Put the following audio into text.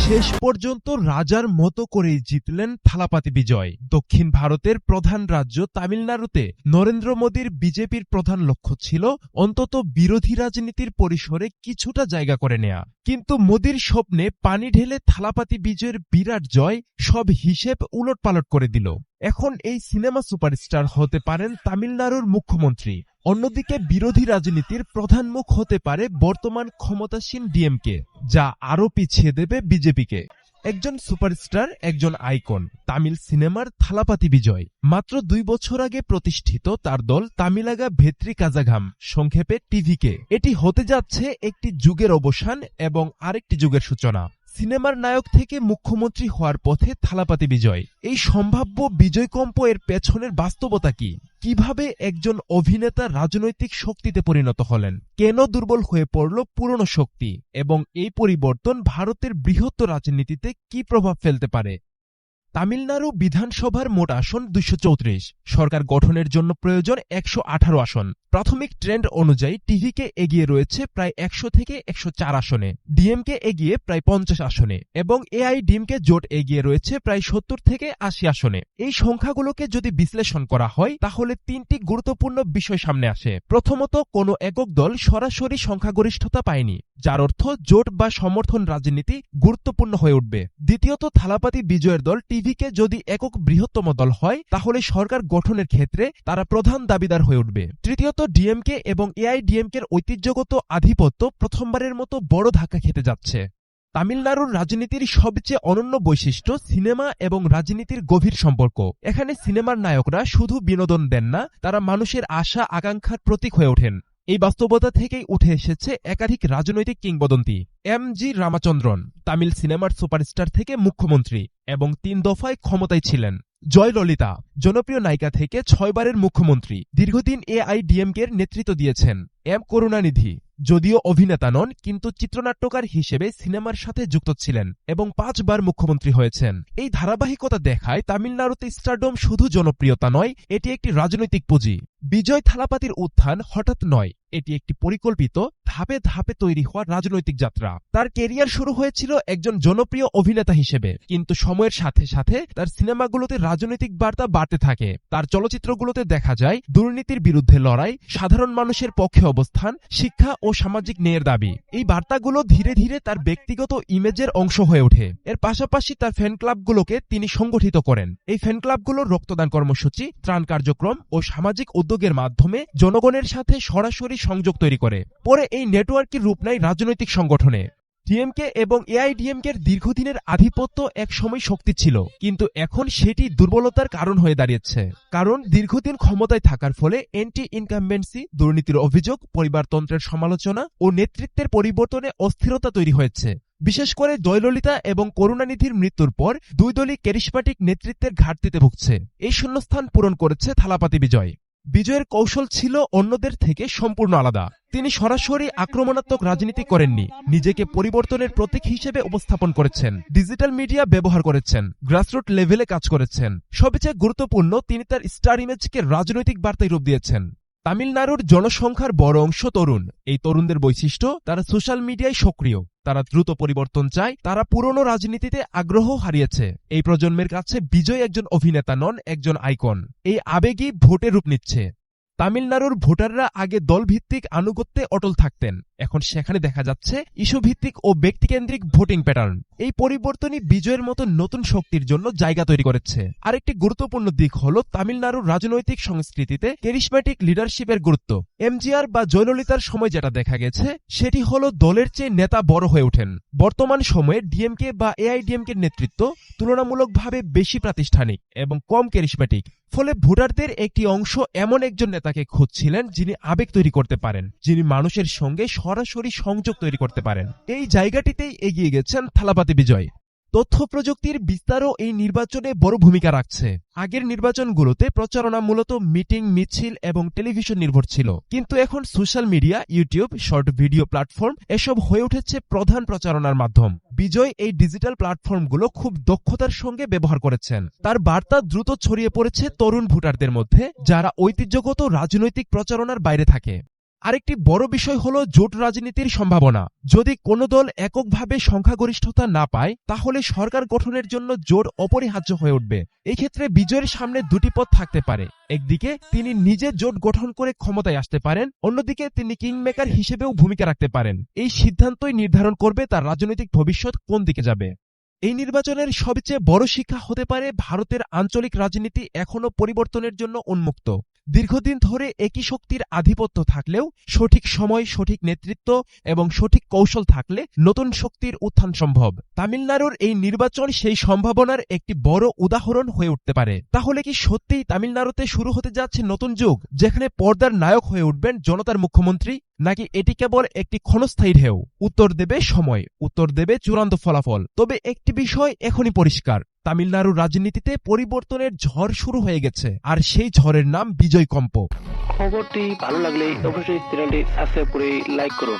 শেষ পর্যন্ত রাজার মতো করেই জিতলেন থালাপাতি বিজয়। দক্ষিণ ভারতের প্রধান রাজ্য তামিলনাড়ুতে নরেন্দ্র মোদীর বিজেপির প্রধান লক্ষ্য ছিল অন্তত বিরোধী রাজনীতির পরিসরে কিছুটা জায়গা করে নেয়া। কিন্তু মোদীর স্বপ্নে পানি ঢেলে থালাপাতি বিজয়ের বিরাট জয় সব হিসেব উলটপালট করে দিল। এখন এই সিনেমা সুপারস্টার হতে পারেন তামিলনাড়ুর মুখ্যমন্ত্রী। অন্যদিকে বিরোধী রাজনীতির প্রধান মুখ হতে পারে বর্তমান ক্ষমতাসীন ডিএমকে, যা আরও পিছিয়ে দেবে বিজেপিকে। একজন সুপারস্টার, একজন আইকন, তামিল সিনেমার থালাপাতি বিজয়। মাত্র 2 বছর আগে প্রতিষ্ঠিত তার দল তামিলাগা ভেত্রি কাজাঘাম, সংক্ষেপে টিভিকে। এটি হতে যাচ্ছে একটি যুগের অবসান এবং আরেকটি যুগের সূচনা। সিনেমার নায়ক থেকে মুখ্যমন্ত্রী হওয়ার পথে থালাপাতি বিজয়। এই সম্ভাব্য বিজয়কম্প এর পেছনের বাস্তবতা কি? কিভাবে একজন অভিনেতা রাজনৈতিক শক্তিতে পরিণত হলেন? কেন দুর্বল হয়ে পড়ল পুরনো শক্তি? এবং এই পরিবর্তন ভারতের বৃহত্তর রাজনীতিতে কি প্রভাব ফেলতে পারে? তামিলনাড়ু বিধানসভার মোট আসন 234। সরকার গঠনের জন্য প্রয়োজন 118 আসন। প্রাথমিক ট্রেন্ড অনুযায়ী টিভিকে এগিয়ে রয়েছে প্রায় 100 থেকে 104 আসনে, ডিএমকে এগিয়ে প্রায় 50 আসনে এবং এআইডিএমকে জোট এগিয়ে রয়েছে প্রায় 70 থেকে 80 আসনে। এই সংখ্যাগুলোকে যদি বিশ্লেষণ করা হয় তাহলে 3টি গুরুত্বপূর্ণ বিষয় সামনে আসে। প্রথমত, কোনো একক দল সরাসরি সংখ্যাগরিষ্ঠতা পায়নি, যার অর্থ জোট বা সমর্থন রাজনীতি গুরুত্বপূর্ণ হয়ে উঠবে। দ্বিতীয়ত, থালাপাতি বিজয়ের দল টিভিকে যদি একক বৃহত্তম দল হয় তাহলে সরকার গঠনের ক্ষেত্রে তারা প্রধান দাবিদার হয়ে উঠবে। তৃতীয়ত, ডিএমকে এবং এআইডিএমকের ঐতিহ্যগত আধিপত্য প্রথমবারের মতো বড় ধাক্কা খেতে যাচ্ছে। তামিলনাড়ুর রাজনীতির সবচেয়ে অনন্য বৈশিষ্ট্য সিনেমা এবং রাজনীতির গভীর সম্পর্ক। এখানে সিনেমার নায়করা শুধু বিনোদন দেন না, তারা মানুষের আশা আকাঙ্ক্ষার প্রতীক হয়ে ওঠেন। এই বাস্তবতা থেকেই উঠে এসেছে একাধিক রাজনৈতিক কিংবদন্তি। এম.জি. রামাচন্দ্রন তামিল সিনেমার সুপারস্টার থেকে মুখ্যমন্ত্রী এবং 3 দফায় ক্ষমতায় ছিলেন। জয়ললিতা জনপ্রিয় নায়িকা থেকে 6 বারের মুখ্যমন্ত্রী, দীর্ঘদিন এআইডিএমকের নেতৃত্ব দিয়েছেন। এম করুণানিধি যদিও অভিনেতা নন কিন্তু চিত্রনাট্যকার হিসেবে সিনেমার সাথে যুক্ত ছিলেন এবং 5 বার মুখ্যমন্ত্রী হয়েছেন। এই ধারাবাহিকতা দেখায় তামিলনাড়ুতে স্টারডম শুধু জনপ্রিয়তা নয়, এটি একটি রাজনৈতিক পুঁজি। বিজয় থালাপাতির উত্থান হঠাৎ নয়, এটি একটি পরিকল্পিত ধাপে ধাপে তৈরি হওয়া রাজনৈতিক যাত্রা। তার কেরিয়ার শুরু হয়েছিল একজন জনপ্রিয় অভিনেতা হিসেবে, কিন্তু সময়ের সাথে সাথে তার সিনেমাগুলোতে রাজনৈতিক বার্তা বাড়তে থাকে। তার চলচ্চিত্রগুলোতে দেখা যায় দুর্নীতির বিরুদ্ধে লড়াই, সাধারণ মানুষের পক্ষে অবস্থান, শিক্ষা ও সামাজিক ন্যায়ের দাবি। এই বার্তাগুলো ধীরে ধীরে তার ব্যক্তিগত ইমেজের অংশ হয়ে ওঠে। এর পাশাপাশি তার ফ্যান ক্লাবগুলোকে তিনি সংগঠিত করেন। এই ফ্যান ক্লাবগুলোর রক্তদান কর্মসূচি, ত্রাণ কার্যক্রম ও সামাজিক উদ্যোগের মাধ্যমে জনগণের সাথে সরাসরি সংযোগ তৈরি করে। পরে এই নেটওয়ার্কের রূপ নেয় রাজনৈতিক সংগঠনে। ডিএমকে এবং এআইডিএমকের দীর্ঘদিনের আধিপত্য এক সময় শক্তি ছিল, কিন্তু এখন সেটি দুর্বলতার কারণ হয়ে দাঁড়িয়েছে। কারণ দীর্ঘদিন ক্ষমতায় থাকার ফলে অ্যান্টি ইনকামবেন্সি, দুর্নীতির অভিযোগ, পরিবারতন্ত্রের সমালোচনা ও নেতৃত্বের পরিবর্তনে অস্থিরতা তৈরি হয়েছে। বিশেষ করে জয়ললিতা এবং করুণানিধির মৃত্যুর পর 2 দলই ক্যারিসমেটিক নেতৃত্বের ঘাটতিতে ভুগছে। এই শূন্যস্থান পূরণ করেছে থালাপাতি বিজয়। বিজয়ের কৌশল ছিল অন্যদের থেকে সম্পূর্ণ আলাদা। তিনি সরাসরি আক্রমণাত্মক রাজনীতি করেননি, নিজেকে পরিবর্তনের প্রতীক হিসেবে উপস্থাপন করেছেন। ডিজিটাল মিডিয়া ব্যবহার করেছেন, গ্রাসরুট লেভেলে কাজ করেছেন। সবচেয়ে গুরুত্বপূর্ণ, তিনি তার স্টার ইমেজকে রাজনৈতিক বার্তায় রূপ দিয়েছেন। তামিলনাড়ুর জনসংখ্যার বড় অংশ তরুণ। এই তরুণদের বৈশিষ্ট্য, তারা সোশ্যাল মিডিয়ায় সক্রিয়, তারা দ্রুত পরিবর্তন চায়, তারা পুরনো রাজনীতিতে আগ্রহ হারিয়েছে। এই প্রজন্মের কাছে বিজয় একজন অভিনেতা নন, একজন আইকন। এই আবেগই ভোটে রূপ নিচ্ছে। তামিলনাড়ুর ভোটাররা আগে দলভিত্তিক আনুগত্যে অটল থাকতেন, এখন সেখানে দেখা যাচ্ছে ইস্যুভিত্তিক ও ব্যক্তিকেন্দ্রিক ভোটিং প্যাটার্ন। এই পরিবর্তনই বিজয়ের মতো নতুন শক্তির জন্য জায়গা তৈরি করেছে। আরেকটি গুরুত্বপূর্ণ দিক হল তামিলনাড়ুর রাজনৈতিক সংস্কৃতিতে ক্যারিসমেটিক লিডারশিপের গুরুত্ব। এমজিআর বা জয়ললিতার সময় যেটা দেখা গেছে সেটি হল দলের চেয়ে নেতা বড় হয়ে ওঠেন। বর্তমান সময়ে ডিএমকে বা এআইডিএমকে নেতৃত্ব তুলনামূলকভাবে বেশি প্রাতিষ্ঠানিক এবং কম ক্যারিসমেটিক। ফলে ভোটারদের একটি অংশ এমন একজন নেতাকে খুঁজছিলেন যিনি আবেগ তৈরি করতে পারেন, যিনি মানুষের সঙ্গে সরাসরি সংযোগ তৈরি করতে পারেন। এই জায়গাটিতেই এগিয়ে গেছেন থালাপাতি বিজয়। তথ্য প্রযুক্তির বিস্তারও এই নির্বাচনে বড় ভূমিকা রাখছে। আগের নির্বাচনগুলোতে প্রচারণা মূলত মিটিং, মিছিল এবং টেলিভিশন নির্ভর ছিল, কিন্তু এখন social media, YouTube, short video platform এসব হয়ে উঠেছে প্রধান প্রচারণার মাধ্যম। বিজয় এই ডিজিটাল প্ল্যাটফর্মগুলো খুব দক্ষতার সঙ্গে ব্যবহার করেছেন। তার বার্তা দ্রুত ছড়িয়ে পড়েছে তরুণ ভোটারদের মধ্যে, যারা ঐতিহ্যগত রাজনৈতিক প্রচারণার বাইরে থাকে। আরেকটি বড় বিষয় হলো জোট রাজনীতির সম্ভাবনা। যদি কোনো দল এককভাবে সংখ্যাগরিষ্ঠতা না পায়, তাহলে সরকার গঠনের জন্য জোট অপরিহার্য হয়ে উঠবে। এই ক্ষেত্রে বিজয়ের সামনে দুটি পথ থাকতে পারে। একদিকে তিনি নিজে জোট গঠন করে ক্ষমতায় আসতে পারেন, অন্যদিকে তিনি কিংমেকার হিসেবেও ভূমিকা রাখতে পারেন। এই সিদ্ধান্তই নির্ধারণ করবে তার রাজনৈতিক ভবিষ্যৎ কোন দিকে যাবে। এই নির্বাচনের সবচেয়ে বড় শিক্ষা হতে পারে ভারতের আঞ্চলিক রাজনীতি এখনো পরিবর্তনের জন্য উন্মুক্ত। দীর্ঘদিন ধরে একই শক্তির আধিপত্য থাকলেও সঠিক সময়, সঠিক নেতৃত্ব এবং সঠিক কৌশল থাকলে নতুন শক্তির উত্থান সম্ভব। তামিলনাড়ুর এই নির্বাচন সেই সম্ভাবনার একটি বড় উদাহরণ হয়ে উঠতে পারে। তাহলে কি সত্যিই তামিলনাড়ুতে শুরু হতে যাচ্ছে নতুন যুগ, যেখানে পর্দার নায়ক হয়ে উঠবেন জনতার মুখ্যমন্ত্রী, নাকি এটি কেবল একটি ক্ষণস্থায়ী ঢেউ? উত্তর দেবে সময়, উত্তর দেবে চূড়ান্ত ফলাফল। তবে একটি বিষয় এখনই পরিষ্কার, তামিলনাড়ুর রাজনীতিতে পরিবর্তনের ঝড় শুরু হয়ে গেছে, আর সেই ঝড়ের নাম বিজয় কম্প। খবরটি ভালো লাগলে অবশ্যই চ্যানেলটি সাবস্ক্রাইব করে লাইক করুন।